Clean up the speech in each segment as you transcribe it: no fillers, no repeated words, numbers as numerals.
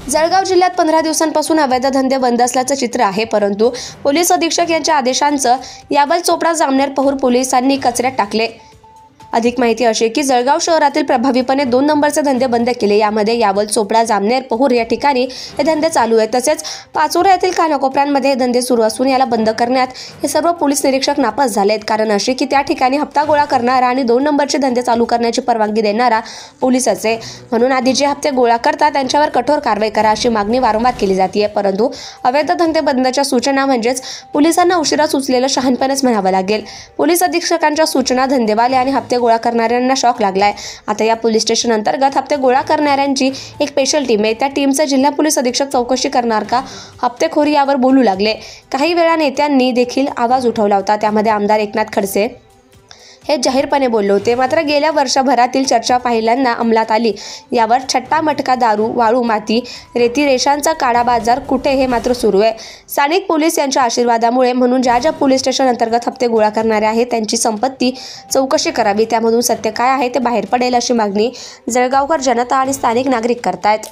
जळगाव जिल्ह्यात 15 दिवसांपासून अवैध धंदे बंद असल्याचं चित्र आहे, परंतु पोलीस अधीक्षक यांच्या आदेशांचं यावल चोपडा जामनेर पहूर पोलिसांनी कचऱ्यात टाकले। अधिक माहिती अशी की जळगाव शहरातील प्रभावीपणे 2 नंबरचे धंदे बंद केले। यामध्ये यावल चोपडा जामनेर पहूर या ठिकाणी हे धंदे चालू आहेत। तसेच पाचोरा येथील कानाकोपऱ्यांमध्ये हे धंदे सुरू असून याला बंद करण्यात हे सर्व पोलीस निरीक्षक नापास झालेत। कारण अशी की त्या ठिकाणी हप्ता गोळा करणारा आणि 2 नंबरचे धंदे चालू करण्याची परवानगी देणारा पोलीसच आहे, म्हणून आधी जे हप्ते गोळा करतात त्यांच्यावर कठोर कारवाई करा अशी मागणी वारंवार केली जाते। परंतु अवैध धंदे बंदच्या सूचना म्हणजेच पोलिसांना उशिरा सुचलेलं शहाणपणच म्हणावं लागेल। पोलीस अधीक्षकांच्या सूचना धंदेवाले आणि हप्ते गोळा करणाऱ्यांना शॉक लागलाय। आता या पोलीस स्टेशन अंतर्गत हप्ते गोळा करणाऱ्यांची एक स्पेशल टीम आहे। त्या टीमचे जिल्हा पोलीस अधीक्षक चौकशी करणार का हप्तेखोरी यावर बोलू लागले। काही वेळा नेत्यांनी देखील आवाज उठवला होता, त्यामध्ये आमदार एकनाथ खडसे हे जाहीरपणे बोलले होते। मात्र गेल्या वर्षभरातील चर्चा पहिल्यांदा अंमलात आली। यावर छट्टा मटका, दारू, वाळू, माती, रेती, रेषांचा काळा बाजार कुठे हे मात्र सुरू आहे। स्थानिक पोलीस यांच्या आशीर्वादामुळे म्हणून ज्या पोलीस स्टेशन अंतर्गत हप्ते गोळा करणारे आहेत त्यांची संपत्ती चौकशी करावी, त्यामधून सत्य काय आहे ते बाहेर पडेल अशी मागणी जळगावकर जनता आणि स्थानिक नागरिक करतायत।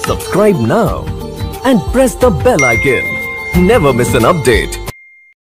Subscribe now and press the bell icon. Never miss an update.